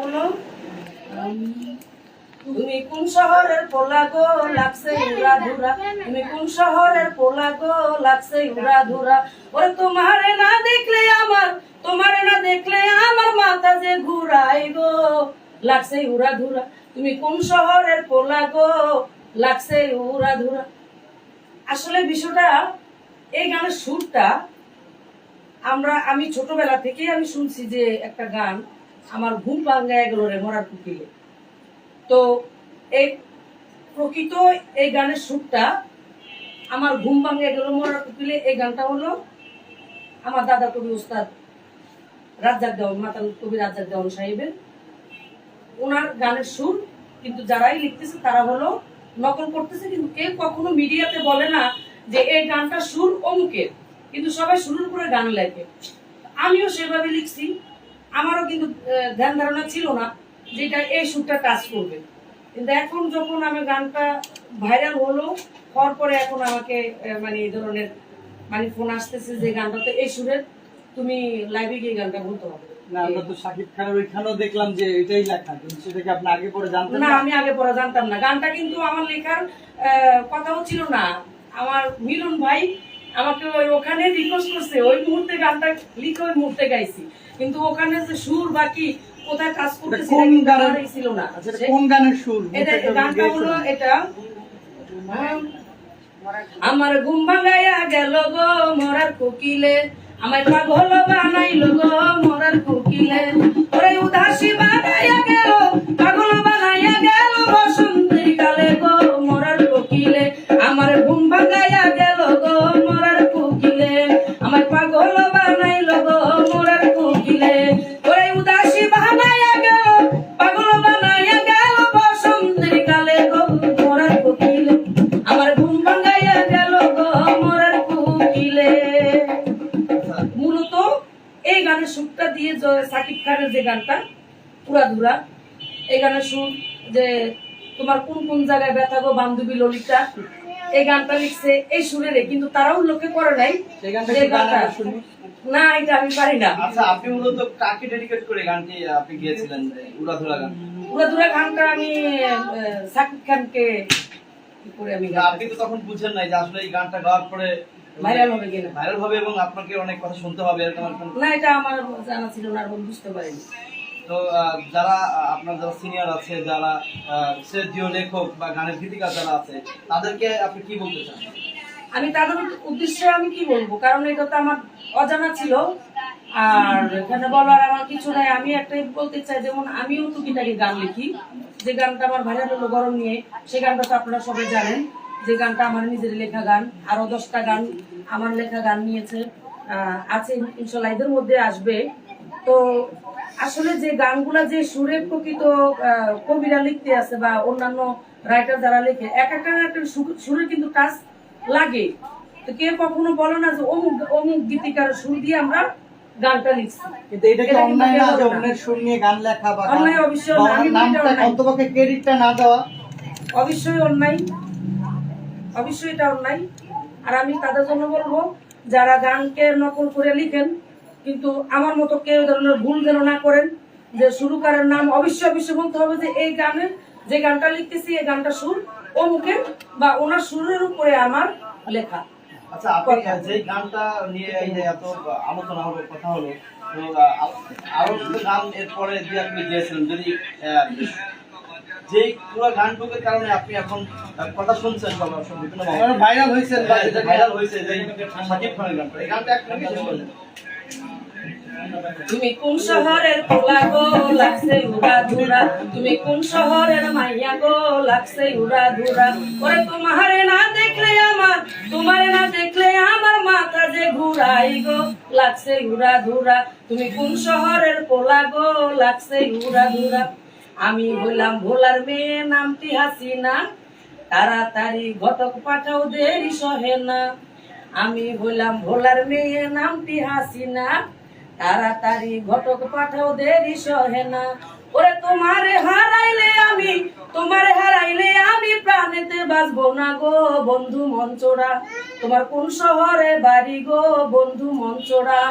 হলো তুমি কোন শহরের পোলা গো লাগছে উড়া ধুরা, তুমি কোন শহরের পোলা গো লাগছে উড়া ধুরা। ওরে তোমারে না দেখলে আমার মাথা যে ঘুরাই গো লাগছে উড়া ধুরা, তুমি কোন শহরের পোলা গো লাগছে উড়া ধুরা। আসলে বিষয়টা এই গানের সুরটা আমি ছোটবেলা থেকেই আমি শুনছি যে একটা গান আমার ঘুম ভাঙ্গায় গেল রে মরার কুকিলে। তো এই প্রকৃত এই গানের সুরটা আমার ঘুম ভাঙ্গায় গেল মরার কুকিলে, এই গানটা হলো আমার দাদা কবি উস্তাদ রাজ্জাক দেওয়ান, মাতাল কবি রাজ্জাক দেওয়ান সাহেবের ওনার গানের সুর। কিন্তু যারাই লিখতেছে তারা হলো নকল করতেছে, কিন্তু কেউ কখনো মিডিয়াতে বলে না যে এই গানটা সুর অমুকের, কিন্তু সবাই সুরের উপরে গান লেখে। আমিও সেভাবে লিখছি, আমারও কিন্তু ধ্যান ধারণা ছিল না যে এটা এই সুরটা টাচ করবে। কিন্তু এখন যখন আমি গানটা ভাইরাল হওয়ার পরে এখন আমাকে মানে এই ধরনের মানে ফোন আসতেছে যে গানটাতে এই সুরের, তুমি লাইভে গিয়ে গানটা বলতে হবে। না, আমরা তো শাকিব খানের ওইখানেও দেখলাম যে এটাই লেখা, কিন্তু সেটাকে আপনি আগে পরে জানতেন না? না? আমি আগে পরে জানতাম না। গানটা কিন্তু আমার লেখার কথাও ছিল না। আমার মিলন ভাই আমাকে ওখানে রিকোয়েস্ট করছে, ওই মুহূর্তে গানটা লিখে ওই মুহূর্তে গাইছি, কিন্তু ওখানে যে সুর বাকি কোথায় কাজ করতেছে কোন গানের ছিল না। আচ্ছা, কোন গানের সুর? এটা গানটা হলো এটা, আমার ঘুম ভাঙাইয়া গেল গো মরার কোকিলে, আমার পাগল বানাইল গো মরার কোকিলে, ওরে উদাসী বানাইয়া গেল, পাগল বানাইয়া গেল বসন্তের কালে গো মরার কোকিলে, আমার ঘুম ভাঙাইয়া গেল গো মরার কোকিলে, আমার পাগল বানাইল গো মরার কোকিলে, ওরে উদাসী বানাইয়া গেল, পাগল বানাইয়া গেল বসন্তের কালে গো মরার কোকিলে, আমার ঘুম ভাঙাইয়া গেল গো মরার কোকিলে। মূলত এই গানের সুরটা দিয়ে সাকিব খানের যে গানটা পুরা ধুরা, এই গানের সুর যে তোমার কোন কোন জায়গায় ব্যথা গো বান্ধবী ললিতা, এই গানটা লিখছে এই সুরের, কিন্তু তারাও লোকে করে নাই যে গানটা। না, এটা আমি পারি না। আচ্ছা, আপনি মূলত কাকে ডেডিকেট করে গানটি আপনি গিয়েছিলেন উড়াধুরা গান? উড়াধুরা গানটা আমি সাকিব খানকে করে আমি আপনি তো তখন বুঝেন নাই যে আসলে এই গানটা গাওয়ার পরে ভাইরাল হবে কিনা, ভাইরাল হবে এবং আপনাকে অনেক কথা শুনতে হবে এরকম না এটা আমার জানা ছিল না, আর বুঝতে পারিনি। তো যারা আপনার যারা সিনিয়র আছে, যারা শ্রেয় লেখক বা গানের গীতিকার যারা আছে, তাদেরকে আপনি কি বলতে চান? আমি তাদের উদ্দেশ্যে আমি কি বলবো, কারণ এটা তো আমার অজানা ছিল, আর এখানে বলার আমার কিছু নাই। আমি একটাই বলতে চাই, যেমন আমিও টুকিটাকি গান লিখি, যে গানটা আমার ভাইরাল হলো গরম নিয়ে, সেই গানটা তো আপনারা সবাই জানেন, যে গানটা আমার নিজের লেখা গান। আরো 10টা গান আমার লেখা গান নিয়েছে আছে, ইনশাল্লাহ এদের মধ্যে আসবে। তো আসলে যে গানগুলা যে সুরে প্রকৃত কবিরা লিখতে আছে বা অন্যান্য রাইটার যারা লেখে, এক একটা সুরে কিন্তু টাচ লাগে। তো কেউ কখনো বলে না যে অমুক অমুক গীতিকার সুর দিয়ে আমরা গানটা লিখছি, কিন্তু এটা কি অন্যায় না যে অন্যের সুর নিয়ে গান লেখা বা অন্যায়? অবশ্যই না, আমি নামটা অন্তপক্ষে ক্রেডিটটা না দেওয়া অবশ্যই অন্যায়, অবশ্যই এটা অন্যায়। আর আমি তাদের জন্য বলবো, যারা গানকে নকল করে লিখেন, কিন্তু আমার মতো কেউ ধরনের ভুল যেন না করেন, যে সুরকারের নাম অবশ্যই বলতে হবে যে এই গানের যে গানটা লিখতেছি এই গানটা সুর অমুকের বা ওনার সুরের উপরে আমার লেখা। আচ্ছা, আপনি যে গানটা নিয়ে এই যে এত আলোচনা হলো, কথা হলো, তো আরো কিছু গান এরপরে দিয়ে আপনি গিয়েছিলেন, যদি যে পুরো গানটুকুর কারণে আপনি এখন কথা শুনছেন বিভিন্ন ভাইরাল হয়েছে, ভাইরাল হয়েছে যে শাকিব খানের গানটা, এই গানটা একটু শেষ করলেন। তুমি কোন শহরের পোলা গো লাগছে উড়া ধুরা, তুমি কোন শহরের মাইয়া গো লাগছে উড়া ধুরা, ওরে তোমারে না দেখলে আমার মাথা যে ঘুরাই গো লাগছে উড়া ধুরা, তুমি কোন শহরের পোলা গো লাগছে উড়া ধুরা। আমি বললাম ভোলার মেয়ে নামটি হাসিনা, তাড়াতাড়ি ঘটক পাঠাও দেরি সহে না, আমি বললাম ভোলার মেয়ে নামটি হাসিনা, তাড়াতাড়ি ঘটক পাঠাও দেরি সহে না, ওরে তোমারে হারাইলে আমি প্রাণেতে বাঁচবো না গো বন্ধু মঞ্চরা, তোমার কোন শহরে বাড়ি গো বন্ধু মঞ্চরা,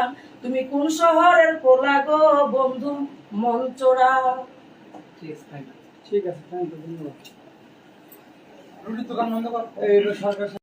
তুমি কোন শহরের পোলা গো বন্ধু মঞ্চরা। ঠিক আছে, থ্যাংক ইউ। ঠিক আছে, থ্যাংক ইউ, ধন্যবাদ। রুটির দোকান বন্ধ কর। এইটা সরকার